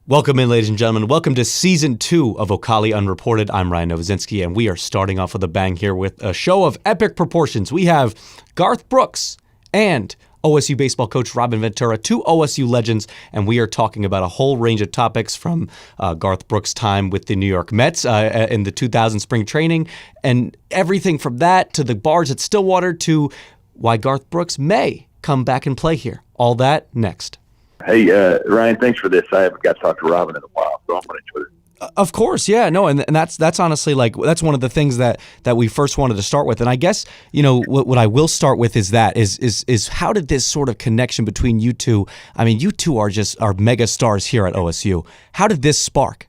Welcome in, ladies and gentlemen. Welcome to Season 2 of O'Colly Unreported. I'm Ryan Novozinski, and we are starting off with a bang here with a show of epic proportions. We have Garth Brooks and OSU baseball coach Robin Ventura, two OSU legends, and we are talking about a whole range of topics from Garth Brooks' time with the New York Mets in the 2000 spring training, and everything from that to the bars at Stillwater to why Garth Brooks may come back and play here. All that next. Hey, Ryan, thanks for this. I haven't got to talk to Robin in a while, so I'm going to enjoy it. Of course, yeah, no, and that's honestly that's one of the things that we first wanted to start with, and I guess what I will start with is how did this sort of connection between you two? I mean, you two are mega stars here at OSU. How did this spark?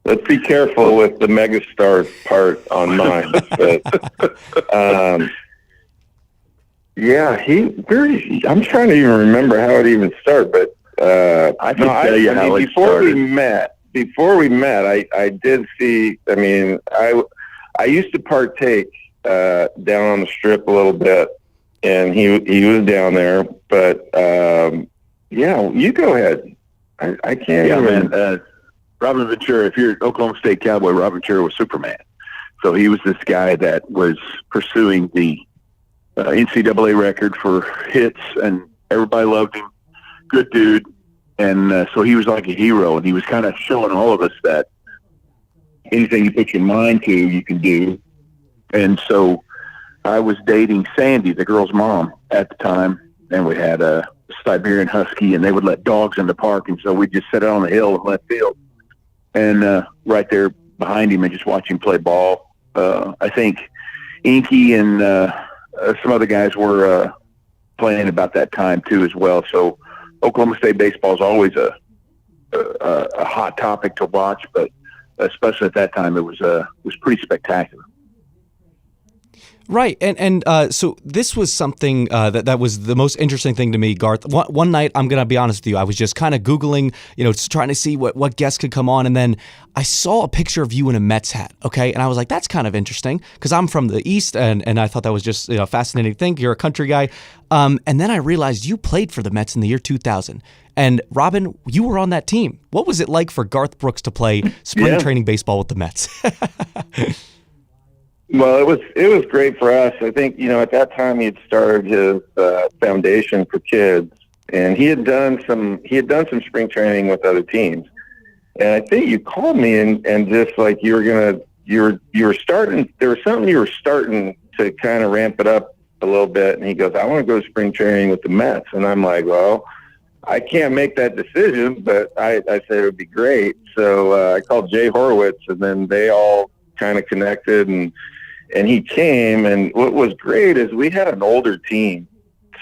Let's be careful with the mega stars part on mine, but yeah, I'm trying to even remember how it even started, but I can tell you how it started. Before we met, I did see. I mean, I used to partake down on the strip a little bit, and he was down there. But yeah, you go ahead. I can't. Yeah, man. Robin Ventura. If you're an Oklahoma State Cowboy, Robin Ventura was Superman. So he was this guy that was pursuing the NCAA record for hits, and everybody loved him. Good dude. And so he was like a hero, and he was kind of showing all of us that anything you put your mind to, you can do. And so I was dating Sandy, the girl's mom, at the time, and we had a Siberian Husky, and they would let dogs in the park, and so we'd just sit out on the hill in left field. And right there behind him and just watch him play ball. I think Inky and some other guys were playing about that time too as well. So Oklahoma State baseball is always a hot topic to watch, but especially at that time, it was pretty spectacular. Right, and so this was something that was the most interesting thing to me, Garth. One night, I'm going to be honest with you, I was just kind of Googling, trying to see what guests could come on, and then I saw a picture of you in a Mets hat, okay? And I was like, that's kind of interesting, because I'm from the East, and I thought that was just a fascinating thing. You're a country guy. And then I realized you played for the Mets in the year 2000. And Robin, you were on that team. What was it like for Garth Brooks to play spring training baseball with the Mets? Well, it was great for us. I think, at that time he had started his foundation for kids, and he had done some spring training with other teams. And I think you called me and just like you were starting, there was something you were starting to kind of ramp it up a little bit. And he goes, I want to go to spring training with the Mets. And I'm like, well, I can't make that decision, but I said it would be great. So I called Jay Horowitz, and then they all kind of connected, and he came. And what was great is we had an older team,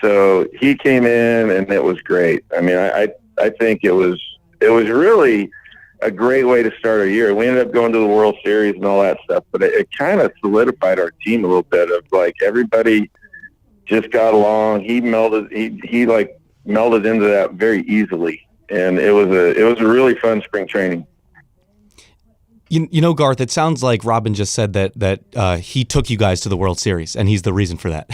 so he came in, and it was great. I mean, I think it was really a great way to start our year. We ended up going to the World Series and all that stuff, but it kind of solidified our team a little bit. Of like everybody just got along. He melded into that very easily, and it was a really fun spring training. Garth, it sounds like Robin just said that he took you guys to the World Series, and he's the reason for that.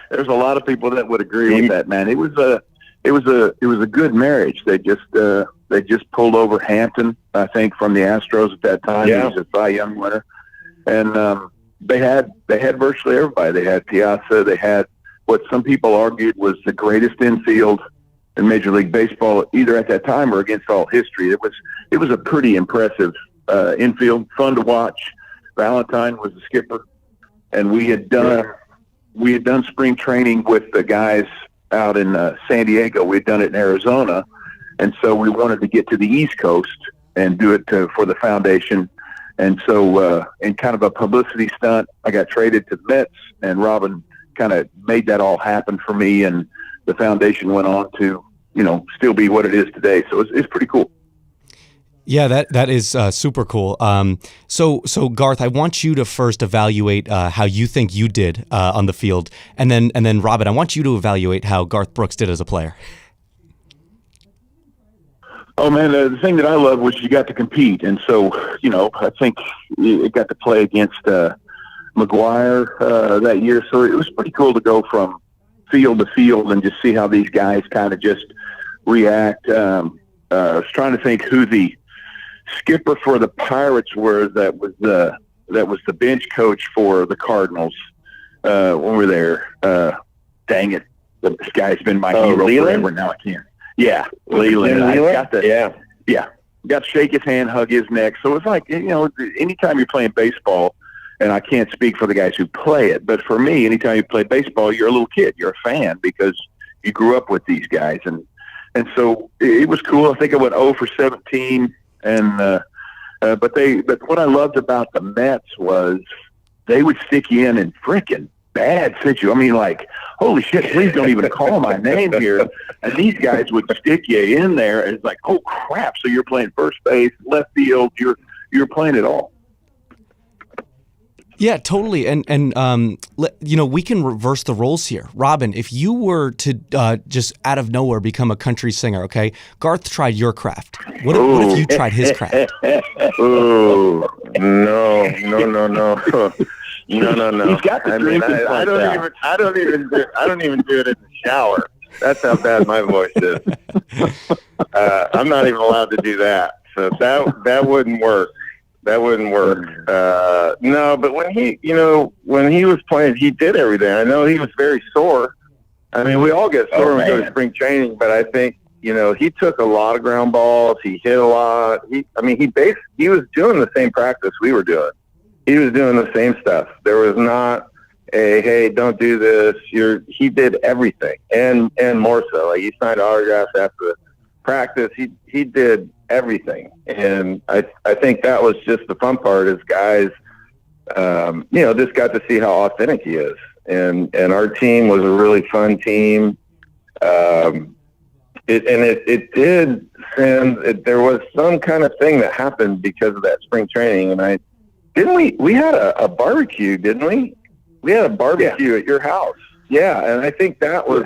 There's a lot of people that would agree with that, man. It was a good marriage. They just pulled over Hampton, I think, from the Astros at that time. Yeah. He was a Cy Young winner, and they had virtually everybody. They had Piazza. They had what some people argued was the greatest infield in Major League Baseball, either at that time or against all history. It was a pretty impressive infield, fun to watch. Valentine was the skipper, and we had done spring training with the guys out in San Diego. We had done it in Arizona, and so we wanted to get to the East Coast and do it for the foundation. And so, in kind of a publicity stunt, I got traded to the Mets, and Robin kind of made that all happen for me, and the foundation went on to, still be what it is today. So it's pretty cool. Yeah, that is super cool. So Garth, I want you to first evaluate how you think you did on the field, and then Robin, I want you to evaluate how Garth Brooks did as a player. Oh man, the thing that I love was you got to compete, and so I think it got to play against McGuire that year, so it was pretty cool to go from field to field and just see how these guys kind of just react. I was trying to think who the skipper for the Pirates were that was the bench coach for the Cardinals when we were there. Dang it. This guy's been my hero forever. Now I can't. Yeah, Leland. Got to shake his hand, hug his neck. So it's like, anytime you're playing baseball, and I can't speak for the guys who play it, but for me, anytime you play baseball, you're a little kid. You're a fan because you grew up with these guys. And so it was cool. I think I went 0 for 17. But what I loved about the Mets was they would stick you in frickin' bad situation. I mean, like, holy shit, please don't even call my name here. And these guys would stick you in there. And it's like, oh crap. So you're playing first base, left field. You're playing it all. Yeah, totally. And we can reverse the roles here. Robin, if you were to just out of nowhere become a country singer, okay? Garth tried your craft. What if you tried his craft? Ooh, no. No. He's got the dream. I don't even do it in the shower. That's how bad my voice is. I'm not even allowed to do that. So that wouldn't work. That wouldn't work. No, but when he was playing, he did everything. I know he was very sore. I mean, we all get sore when we go to spring training, but I think, he took a lot of ground balls. He hit a lot. He was doing the same practice we were doing. He was doing the same stuff. There was not a, hey, don't do this. He did everything and more so. Like, he signed autographs after the practice. He did everything. And I think that was just the fun part is guys, just got to see how authentic he is. And our team was a really fun team. It did send, there was some kind of thing that happened because of that spring training. And we had a barbecue, didn't we? We had a barbecue at your house. Yeah. And I think that was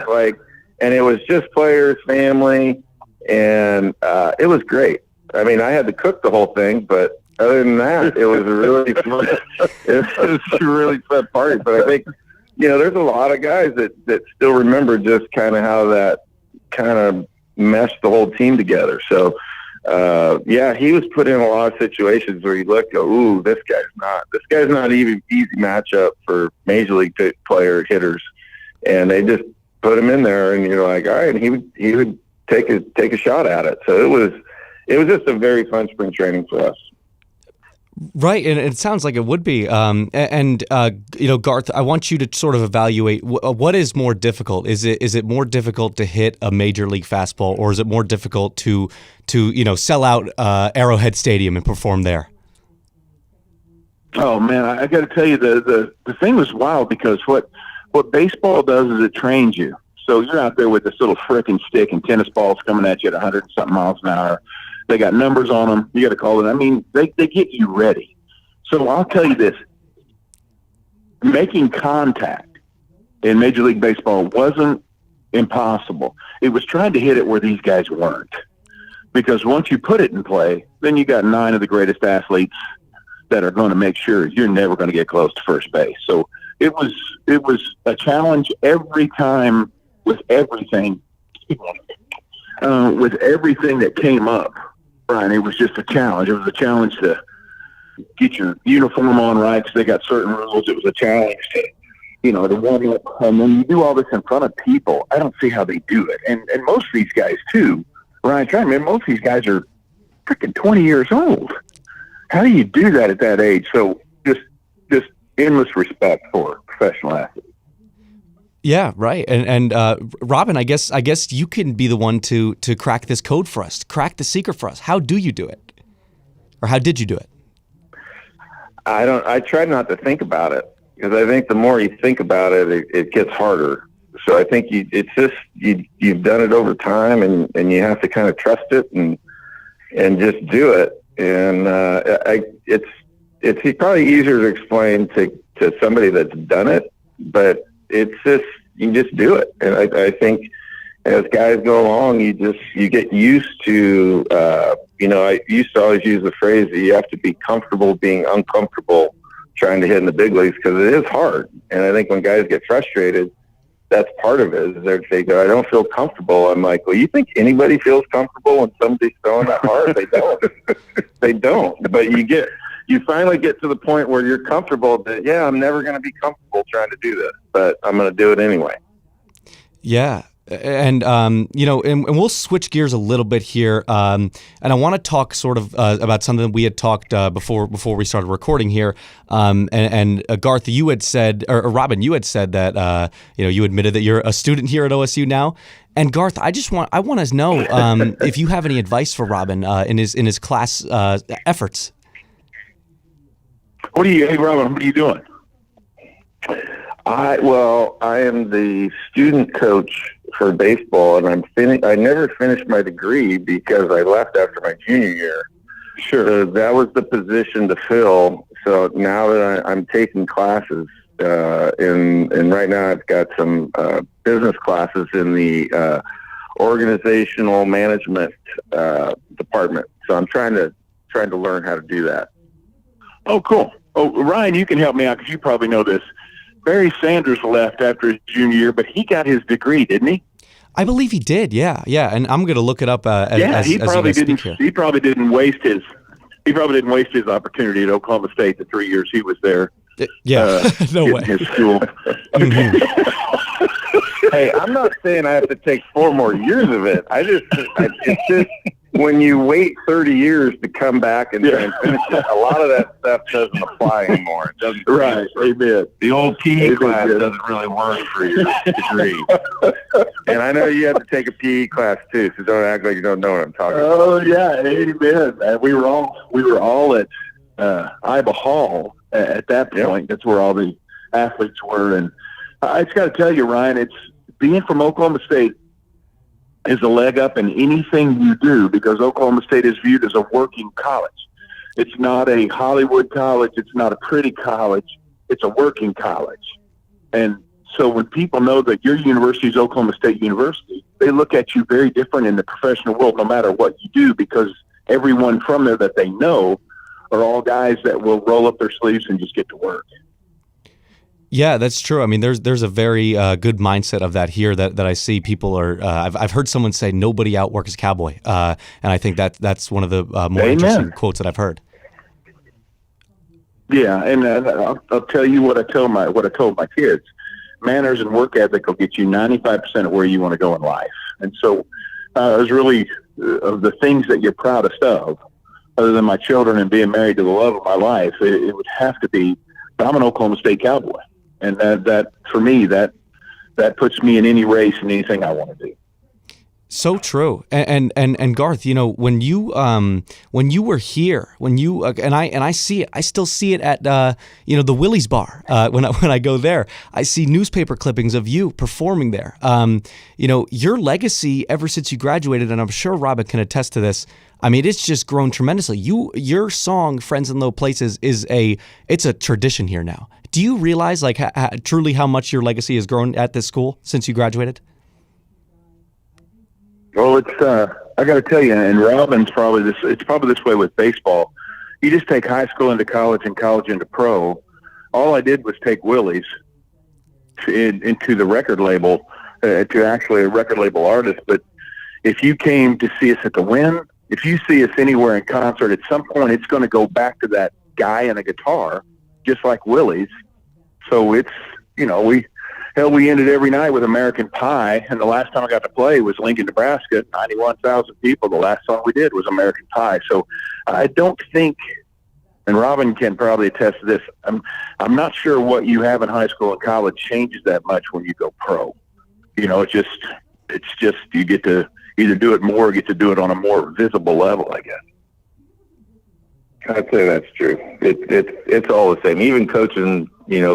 and it was just players, family, and it was great. I mean, I had to cook the whole thing, but other than that, it was a really fun, it was a really fun party. But I think, there's a lot of guys that still remember just kind of how that kind of meshed the whole team together. So, he was put in a lot of situations where you look, go, ooh, this guy's not even easy matchup for major league player hitters. And they just put him in there and you're like, all right. And he would take a shot at it. So it was just a very fun spring training for us. Right, and it sounds like it would be. Garth, I want you to sort of evaluate what is more difficult. Is it more difficult to hit a major league fastball, or is it more difficult to sell out Arrowhead Stadium and perform there? Oh man, I got to tell you, the thing was wild because what baseball does is it trains you. So you're out there with this little frickin' stick and tennis balls coming at you at 100-something miles an hour. They got numbers on them. You got to call it. I mean, they get you ready. So I'll tell you this. Making contact in Major League Baseball wasn't impossible. It was trying to hit it where these guys weren't. Because once you put it in play, then you got 9 of the greatest athletes that are going to make sure you're never going to get close to first base. So it was a challenge every time with everything. With everything that came up, Brian, it was just a challenge. It was a challenge to get your uniform on right because they got certain rules. It was a challenge to, to warm up. And when you do all this in front of people, I don't see how they do it. And most of these guys, too, Ryan, try to remember, most of these guys are freaking 20 years old. How do you do that at that age? So just endless respect for professional athletes. Yeah, right. And Robin, I guess you can be the one to crack this code for us, crack the secret for us. How do you do it? Or how did you do it? I try not to think about it because I think the more you think about it, it gets harder. So I think you've done it over time and you have to kind of trust it and just do it. And it's probably easier to explain to somebody that's done it, but it's just, you just do it. And I think as guys go along, you get used to, I used to always use the phrase that you have to be comfortable being uncomfortable trying to hit in the big leagues because it is hard. And I think when guys get frustrated, that's part of it. Is they go, I don't feel comfortable. I'm like, well, you think anybody feels comfortable when somebody's throwing that hard? They don't. They don't. But you finally get to the point where you're comfortable that, yeah, I'm never going to be comfortable trying to do this, but I'm going to do it anyway. Yeah. And, and we'll switch gears a little bit here. And I want to talk sort of about something we had talked before we started recording here. And Garth, you had said, or Robin, you had said that, you admitted that you're a student here at OSU now. And Garth, I want to know if you have any advice for Robin in his class efforts. Hey, Robin, what are you doing? I am the student coach for baseball, and I never finished my degree because I left after my junior year. Sure. So that was the position to fill. So now that I'm taking classes, and right now I've got some business classes in the organizational management department. So I'm trying to learn how to do that. Oh, cool. Oh, Ryan, you can help me out because you probably know this. Barry Sanders left after his junior year, but he got his degree, didn't he? I believe he did. Yeah. And I'm going to look it up. He probably didn't waste his opportunity at Oklahoma State the 3 years he was there. No way. His school. Hey, I'm not saying I have to take 4 more years of it. It's just when you wait 30 years to come back and finish it, a lot of that stuff doesn't apply anymore. It doesn't. Right. Amen. The old PE class doesn't really work for your degree. And I know you have to take a PE class too, so don't act like you don't know what I'm talking about. Oh yeah, amen. Man. We were all at Iba Hall at that point. Yep. That's where all the athletes were, and I just got to tell you, Ryan, it's being from Oklahoma State is a leg up in anything you do because Oklahoma State is viewed as a working college. It's not a Hollywood college. It's not a pretty college. It's a working college. And so when people know that your university is Oklahoma State University, they look at you very different in the professional world no matter what you do because everyone from there that they know are all guys that will roll up their sleeves and just get to work. Yeah, that's true. I mean, there's a very good mindset of that here that I see people are. I've heard someone say nobody outworks Cowboy, and I think that's one of the more interesting quotes that I've heard. Yeah, and I'll tell you what I told my kids: manners and work ethic will get you 95% of where you want to go in life. And so, it was really of the things that you're proudest of, other than my children and being married to the love of my life. It would have to be. I'm an Oklahoma State Cowboy. And that for me, that puts me in any race and anything I want to do. So true. And Garth, when you were here, and I see it, I still see it at the Willie's Bar when I go there. I see newspaper clippings of you performing there. Your legacy ever since you graduated, and I'm sure Robin can attest to this. I mean, it's just grown tremendously. Your song "Friends in Low Places" it's a tradition here now. Do you realize truly how much your legacy has grown at this school since you graduated? Well, I got to tell you, and Robin's it's probably this way with baseball. You just take high school into college and college into pro. All I did was take Willie's into the record label, to actually a record label artist. But if you came to see us at the Wynn, if you see us anywhere in concert, at some point it's going to go back to that guy and a guitar, just like Willie's. So it's, we ended every night with American Pie, and the last time I got to play was Lincoln, Nebraska, 91,000 people. The last song we did was American Pie. So I don't think, and Robin can probably attest to this, I'm not sure what you have in high school and college changes that much when you go pro. It's just you get to either do it more or get to do it on a more visible level, I guess. I'd say that's true. It's all the same. Even coaching,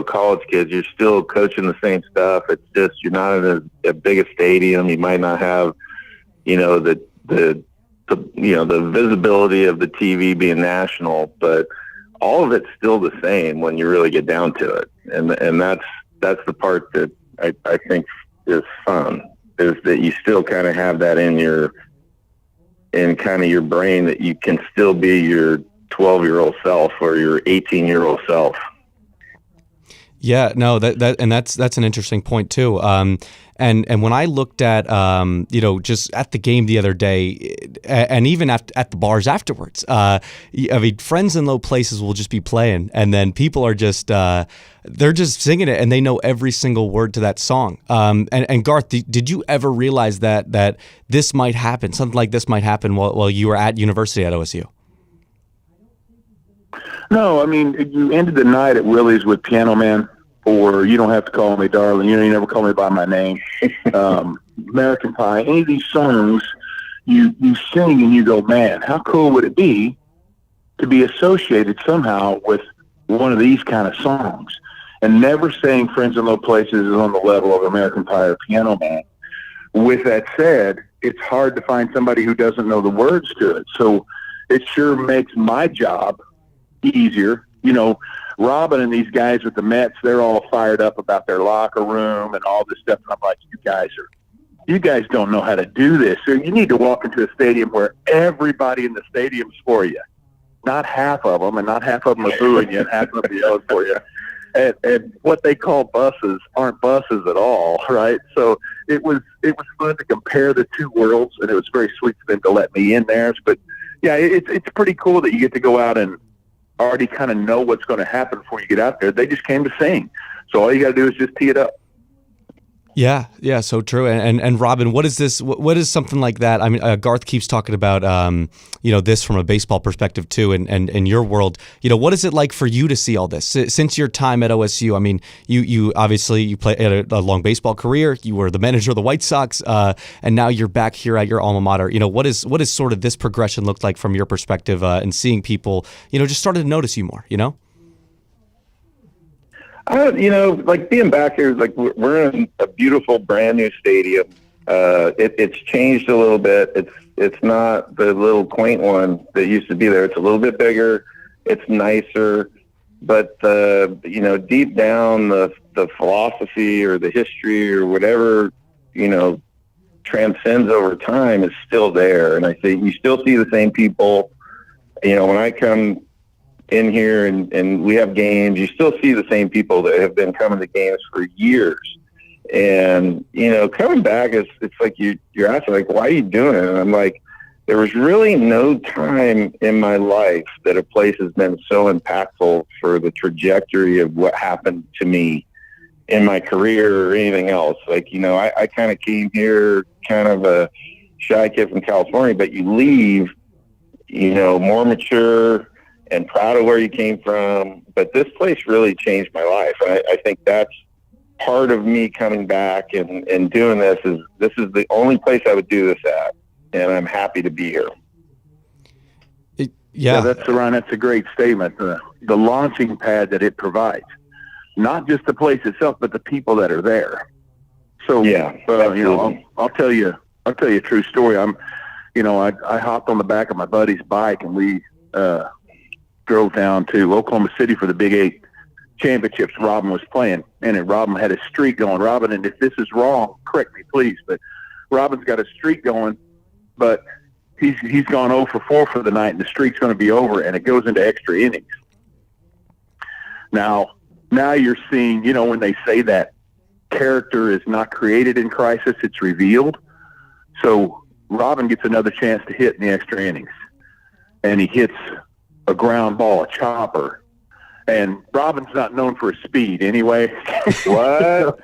college kids, you're still coaching the same stuff. It's just you're not in a big a stadium. You might not have, the visibility of the TV being national, but all of it's still the same when you really get down to it. And that's the part that I think is fun, is that you still kind of have that in kind of your brain, that you can still be your 12-year-old self or your 18-year-old self. Yeah, no, that's an interesting point too. And when I looked at just at the game the other day, and even at the bars afterwards, I mean, friends in low places will just be playing, and then people are just they're just singing it, and they know every single word to that song. And Garth, did you ever realize that this might happen, something like this might happen while you were at university at OSU? No, I mean, you ended the night at Willie's with Piano Man, or You Don't Have to Call Me Darling, you never call me by my name, American Pie, any of these songs you sing and you go, man, how cool would it be to be associated somehow with one of these kind of songs? And never saying Friends in Low Places is on the level of American Pie or Piano Man. With that said, it's hard to find somebody who doesn't know the words to it. So it sure makes my job easier. Robin and these guys with the Mets, they're all fired up about their locker room and all this stuff. And I'm like, you guys don't know how to do this. So you need to walk into a stadium where everybody in the stadium's for you. Not half of them, and not half of them are booing you, and half of them are yelling for you. And what they call buses aren't buses at all, right? So it was fun to compare the two worlds, and it was very sweet for them to let me in there. But yeah, it's pretty cool that you get to go out and already kind of know what's going to happen before you get out there. They just came to sing. So all you got to do is just tee it up. Yeah, so true. And Robin, what is this? What is something like that? I mean, Garth keeps talking about this from a baseball perspective too, and in your world, what is it like for you to see all this since your time at OSU? I mean, you obviously played a long baseball career. You were the manager of the White Sox, and now you're back here at your alma mater. What is sort of this progression looked like from your perspective, and seeing people, just started to notice you more. Like being back here, like we're in a beautiful brand new stadium. It's changed a little bit. It's not the little quaint one that used to be there. It's a little bit bigger. It's nicer, but deep down the philosophy or the history or whatever, transcends over time is still there. And I think you still see the same people. When I come in here and we have games, you still see the same people that have been coming to games for years. And, coming back, it's like you're asking, like, why are you doing it? And I'm like, there was really no time in my life that a place has been so impactful for the trajectory of what happened to me in my career or anything else. Like, I kind of came here kind of a shy kid from California, but you leave, more mature and proud of where you came from. But this place really changed my life. And I think that's part of me coming back and doing this is the only place I would do this at. And I'm happy to be here. Yeah, that's a great statement. The launching pad that it provides, not just the place itself, but the people that are there. So, yeah, I'll tell you a true story. I hopped on the back of my buddy's bike and we, drove down to Oklahoma City for the Big 8 championships Robin was playing. And Robin had a streak going. Robin, and if this is wrong, correct me, please, but Robin's got a streak going, but he's gone 0 for 4 for the night, and the streak's going to be over, and it goes into extra innings. Now you're seeing, when they say that character is not created in crisis, it's revealed. So Robin gets another chance to hit in the extra innings, and he hits a ground ball, a chopper. And Robin's not known for his speed anyway. What?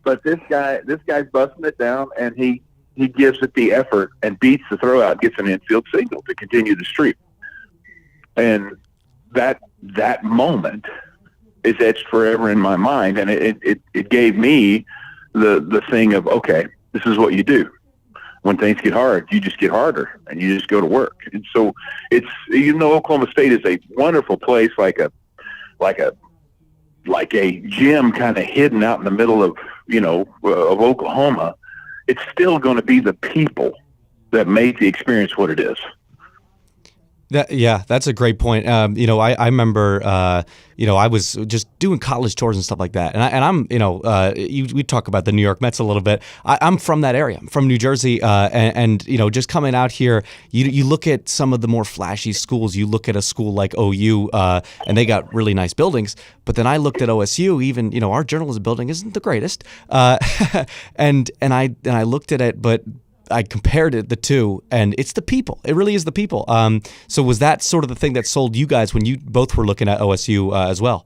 But this guy's busting it down, and he gives it the effort and beats the throw out, gets an infield signal to continue the streak. And that moment is etched forever in my mind. And it gave me the thing of, okay, this is what you do. When things get hard, you just get harder and you just go to work. And so it's, Oklahoma State is a wonderful place, like a gym kind of hidden out in the middle of Oklahoma. It's still going to be the people that make the experience what it is. That's a great point. I remember, I was just doing college tours and stuff like that. And I'm, we talk about the New York Mets a little bit. I'm from that area. I'm from New Jersey. And just coming out here, you look at some of the more flashy schools. You look at a school like OU, and they got really nice buildings. But then I looked at OSU, even, our journalism building isn't the greatest. And I looked at it, but I compared the two, and it's the people. It really is the people. So was that sort of the thing that sold you guys when you both were looking at OSU as well?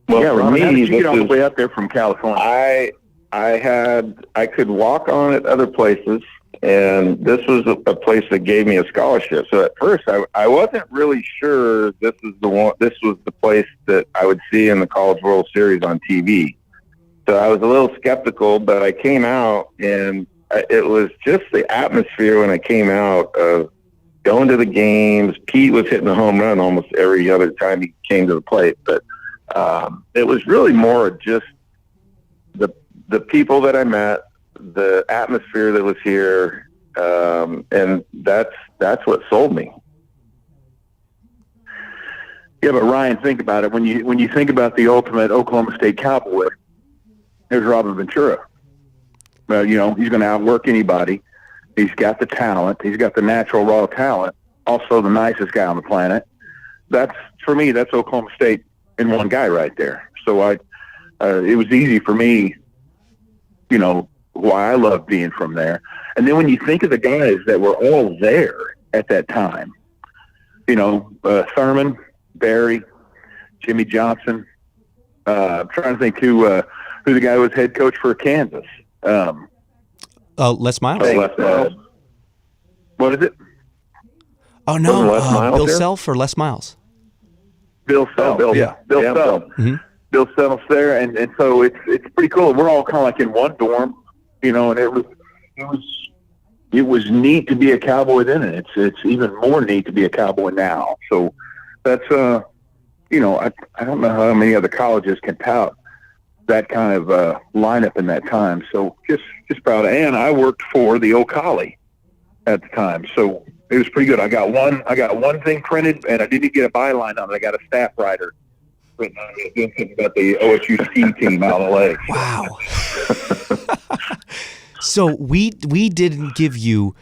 Well, Yeah, for Robin, how me, did you get all the this way is, up there from California? I could walk on at other places, and this was a place that gave me a scholarship. So at first, I wasn't really sure this was the place that I would see in the College World Series on TV. So I was a little skeptical, but I came out, and it was just the atmosphere when I came out of going to the games. Pete was hitting a home run almost every other time he came to the plate, but it was really more just the people that I met, the atmosphere that was here, and that's what sold me. Yeah, but Ryan, think about it. When you think about the ultimate Oklahoma State Cowboy, there's Robin Ventura. Well, he's going to outwork anybody. He's got the talent. He's got the natural raw talent. Also, the nicest guy on the planet. For me, that's Oklahoma State in one guy right there. So it was easy for me, why I love being from there. And then when you think of the guys that were all there at that time, Thurman, Barry, Jimmy Johnson. I'm trying to think who the guy was head coach for Kansas. Les Miles. Les Miles. What is it? Oh no, Les Miles Bill there? Self or Les Miles? Bill Self. Bill, Yeah, Bill yeah, Self. Bill. Mm-hmm. Bill Self's there, and so it's pretty cool. We're all kind of like in one dorm, and it was neat to be a Cowboy then, and it's even more neat to be a Cowboy now. So that's I don't know how many other colleges can tout that kind of lineup in that time. So just proud of, and I worked for the O'Colly at the time, so it was pretty good. I got one thing printed, and I didn't get a byline on it. I got a staff writer written on it doing something about the OSU ski team out of LA. Wow. So we didn't give you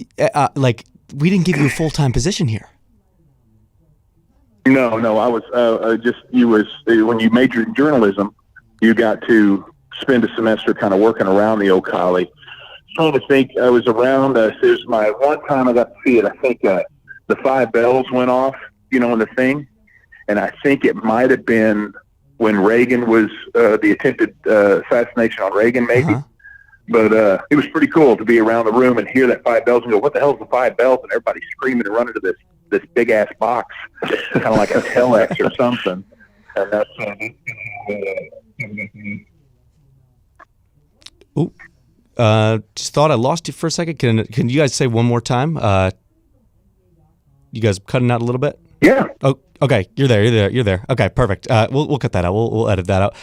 we didn't give you a full-time position here. No, I was when you majored in journalism, you got to spend a semester kind of working around the O'Colly. Trying to think, I was around. It was my one time I got to see it. I think the 5 bells went off, in the thing, and I think it might have been when Reagan was the attempted assassination on Reagan, maybe. Uh-huh. But it was pretty cool to be around the room and hear that 5 bells and go, "What the hell's the 5 bells?" And everybody screaming and running to this big ass box, kind of like a telex or something. And that's Just thought I lost you for a second. Can you guys say one more time? You guys cutting out a little bit? Yeah. Oh, okay. You're there. Okay, perfect. We'll cut that out. We'll edit that out.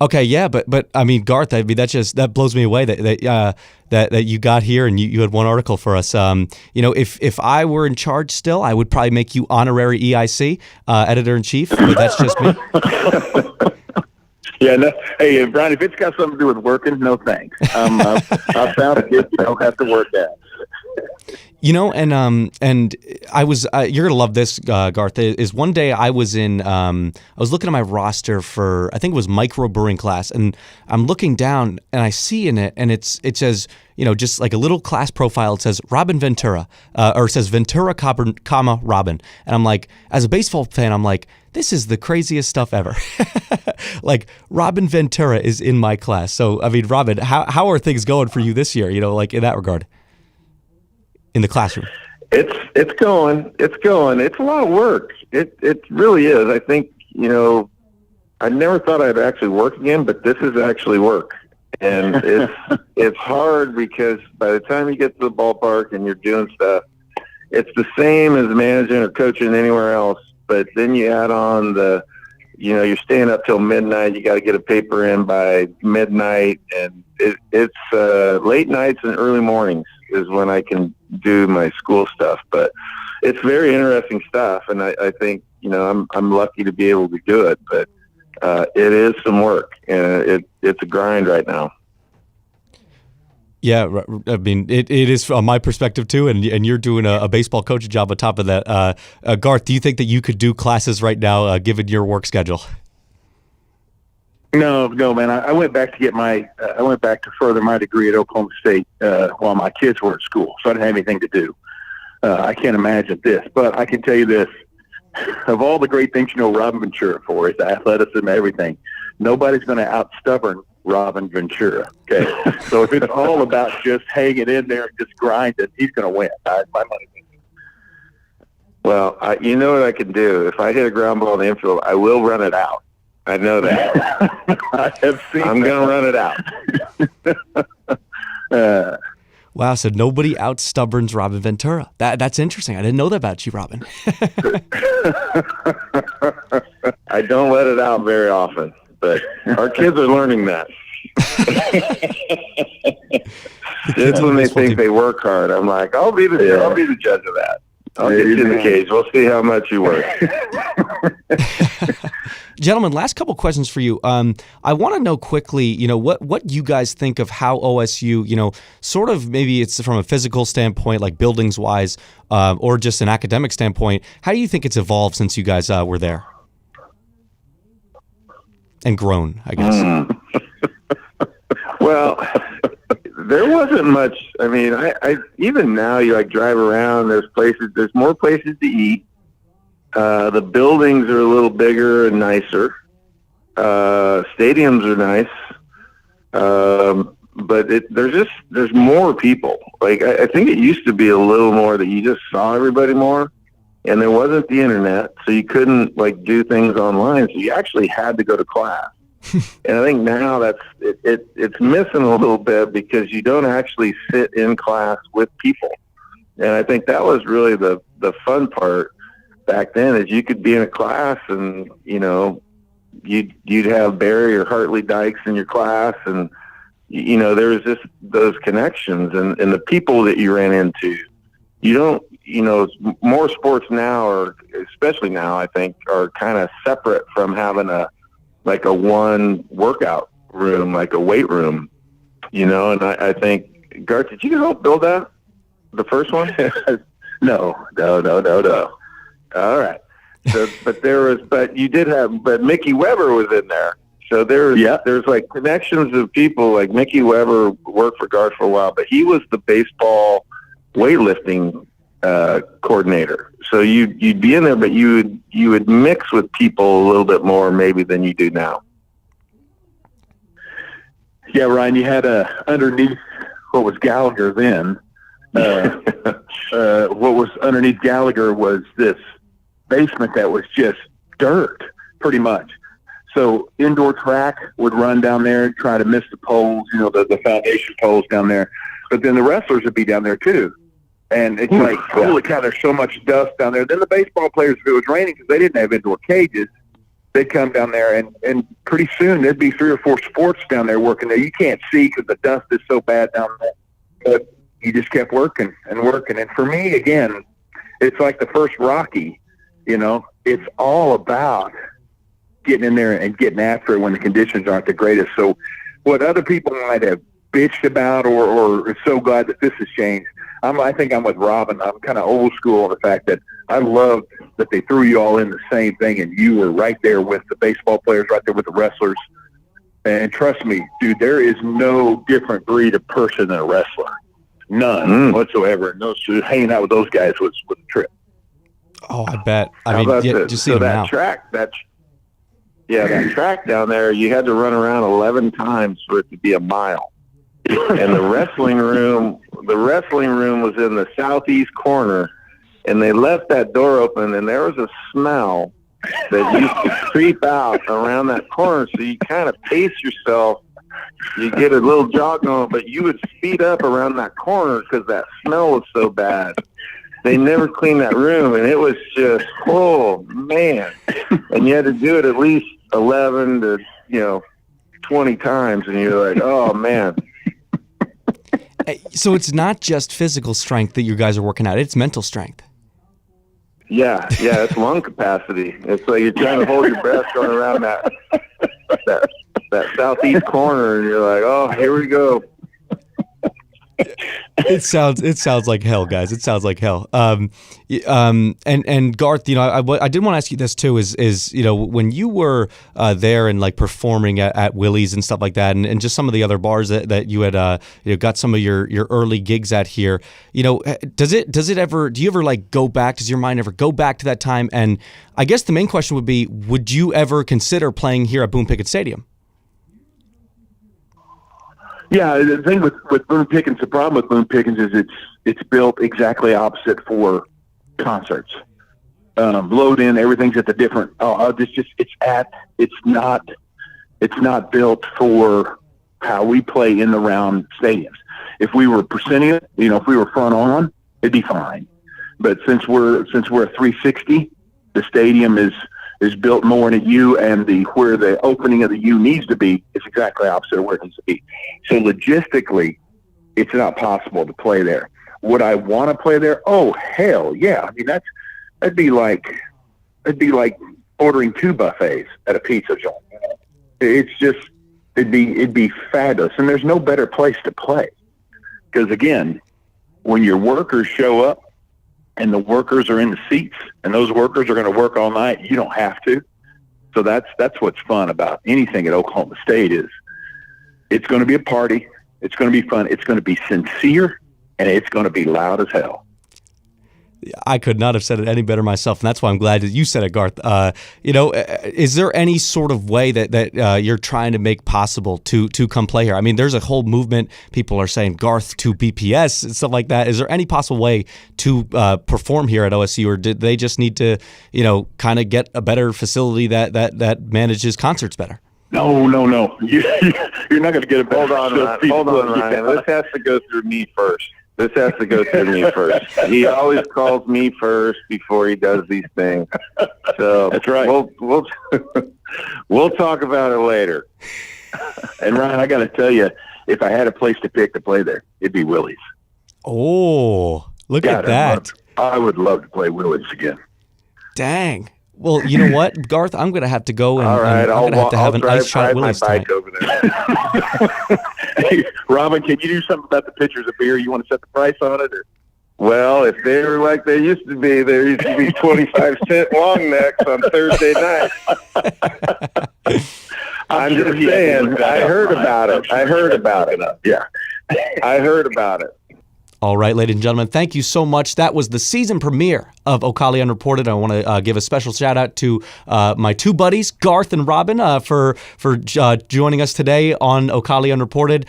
Okay, yeah, but I mean, Garth, that blows me away that you got here and you had one article for us. If I were in charge still, I would probably make you honorary EIC, editor in chief. But that's just me. Yeah, no, hey, Brian, if it's got something to do with working, no thanks. I found a gift you don't have to work at. And I was you're gonna love this, Garth. Is one day I was I was looking at my roster for, I think it was microbrewing class, and I'm looking down and I see in it, and it says, just like a little class profile. It says Robin Ventura, or it says Ventura, comma Robin, and I'm like, as a baseball fan, I'm like, this is the craziest stuff ever. Like, Robin Ventura is in my class. So I mean, Robin, how are things going for you this year? Like in that regard. In the classroom, it's going. It's a lot of work. It really is. I think I never thought I'd actually work again, but this is actually work, and it's hard because by the time you get to the ballpark and you're doing stuff, it's the same as managing or coaching anywhere else. But then you add on you're staying up till midnight. You got to get a paper in by midnight, and it's late nights and early mornings. is when I can do my school stuff. But it's very interesting stuff, and I think, you know, I'm lucky to be able to do it. But it is some work, and it's a grind right now. Yeah, I mean, it is from my perspective too, and you're doing a baseball coach job on top of that. Garth, do you think that you could do classes right now, given your work schedule? No, man. I went back to get I went back to further my degree at Oklahoma State while my kids were at school, so I didn't have anything to do. I can't imagine this, but I can tell you this: of all the great things you know Robin Ventura for, his athleticism, everything, nobody's going to out-stubborn Robin Ventura. Okay, so if it's all about just hanging in there and just grinding, he's going to win. My money. Well, you know what I can do? If I hit a ground ball in the infield, I will run it out. I know that. I have seen. I'm going to run it out. Wow, so nobody out-stubborns Robin Ventura. That's interesting. I didn't know that about you, Robin. I don't let it out very often, but our kids are learning that. It's when they think they work hard. I'm like, I'll be the judge of that. I'll get you in the cage. We'll see how much you work. Gentlemen, last couple questions for you. I want to know quickly, you know, what you guys think of how OSU, you know, sort of maybe it's from a physical standpoint, like buildings wise, or just an academic standpoint. How do you think it's evolved since you guys were there and grown, I guess? Well, there wasn't much. I mean, I even now you like drive around. There's more places to eat. The buildings are a little bigger and nicer. Stadiums are nice. But there's more people. Like, I think it used to be a little more that you just saw everybody more, and there wasn't the internet, so you couldn't like do things online. So you actually had to go to class. And I think now it's missing a little bit because you don't actually sit in class with people. And I think that was really the fun part back then, is you could be in a class and, you know, you'd have Barry or Hartley Dykes in your class, and, you know, there was just those connections and the people that you ran into. You don't, you know, more sports now, or especially now, I think, are kind of separate from having a one workout room, like a weight room, you know. And I think, Garth, did you help build that, the first one? No. All right. So, but Mickey Weber was in there. So there's like connections of people. Like Mickey Weber worked for Garth for a while, but he was the baseball weightlifting coordinator. So you'd be in there, but you would mix with people a little bit more maybe than you do now. Yeah, Ryan, you had underneath what was Gallagher then. What was underneath Gallagher was this basement that was just dirt, pretty much. So indoor track would run down there and try to miss the poles, you know, the foundation poles down there. But then the wrestlers would be down there too. And it's like, holy cow, there's so much dust down there. Then the baseball players, if it was raining, because they didn't have indoor cages, they'd come down there, and pretty soon there'd be 3 or 4 sports down there working there. You can't see because the dust is so bad down there. But you just kept working and working. And for me, again, it's like the first Rocky, you know. It's all about getting in there and getting after it when the conditions aren't the greatest. So what other people might have bitched about or are so glad that this has changed, I think I'm with Robin. I'm kind of old school on the fact that I love that they threw you all in the same thing, and you were right there with the baseball players, right there with the wrestlers. And trust me, dude, there is no different breed of person than a wrestler. None whatsoever. And hanging out with those guys was a trip. Oh, I bet. I mean, just see them now. That track down there, you had to run around 11 times for it to be a mile. And the wrestling room was in the southeast corner, and they left that door open, and there was a smell that used to creep out around that corner. So you kind of pace yourself. You get a little jog going, but you would speed up around that corner because that smell was so bad. They never cleaned that room, and it was just, oh, man. And you had to do it at least 11 to, 20 times, and you're like, oh, man. So it's not just physical strength that you guys are working out; it's mental strength. Yeah, it's lung capacity. It's like you're trying to hold your breath going around that southeast corner, and you're like, oh, here we go. It sounds like hell, guys. It sounds like hell. And Garth, I did want to ask you this too. Is when you were there and like performing at Willie's and stuff like that, and just some of the other bars that you had got some of your early gigs at here. Do you ever like go back? Does your mind ever go back to that time? And I guess the main question would be, would you ever consider playing here at Boone Pickens Stadium? Yeah, the thing with Boone Pickens, the problem with Boone Pickens is it's built exactly opposite for concerts. Load in, everything's at the different. It's not built for how we play in the round stadiums. If we were presenting it, if we were front on, it'd be fine. But since we're a 360, the stadium is built more in a U, and where the opening of the U needs to be is exactly opposite of where it needs to be. So logistically, it's not possible to play there. Would I want to play there? Oh, hell yeah! I mean, that'd be like ordering 2 buffets at a pizza joint. It'd be fabulous, and there's no better place to play, because again, when your workers show up and the workers are in the seats, and those workers are going to work all night, you don't have to. So that's what's fun about anything at Oklahoma State is it's going to be a party, it's going to be fun, it's going to be sincere, and it's going to be loud as hell. I could not have said it any better myself, and that's why I'm glad that you said it, Garth. Is there any sort of way that you're trying to make possible to come play here? I mean, there's a whole movement. People are saying Garth to BPS and stuff like that. Is there any possible way to perform here at OSU, or did they just need to, kind of get a better facility that manages concerts better? No. You're not going to get a better. Hold on, Ryan. This has to go through me first. He always calls me first before he does these things. So that's right. We'll talk about it later. And Ryan, I got to tell you, if I had a place to pick to play there, it'd be Willie's. Oh, look at that! I would love to play Willie's again. Dang. Well, you know what, Garth? I'm going to have to go and, all right, and I'm going to have to have an ice shot my Willie's bike tonight. over there. Hey, Robin, can you do something about the pitchers of beer? You want to set the price on it? Or? Well, if they were like they used to be, there used to be 25-cent long necks on Thursday night. I'm just saying, I heard about it. Yeah. I heard about it. All right, ladies and gentlemen, thank you so much. That was the season premiere of O'Colly Unreported. I want to give a special shout out to my 2 buddies, Garth and Robin, for joining us today on O'Colly Unreported.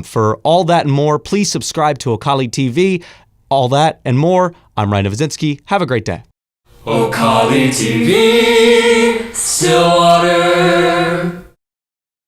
For all that and more, please subscribe to O'Colly TV. All that and more. I'm Ryan Novozinski. Have a great day. O'Colly TV, still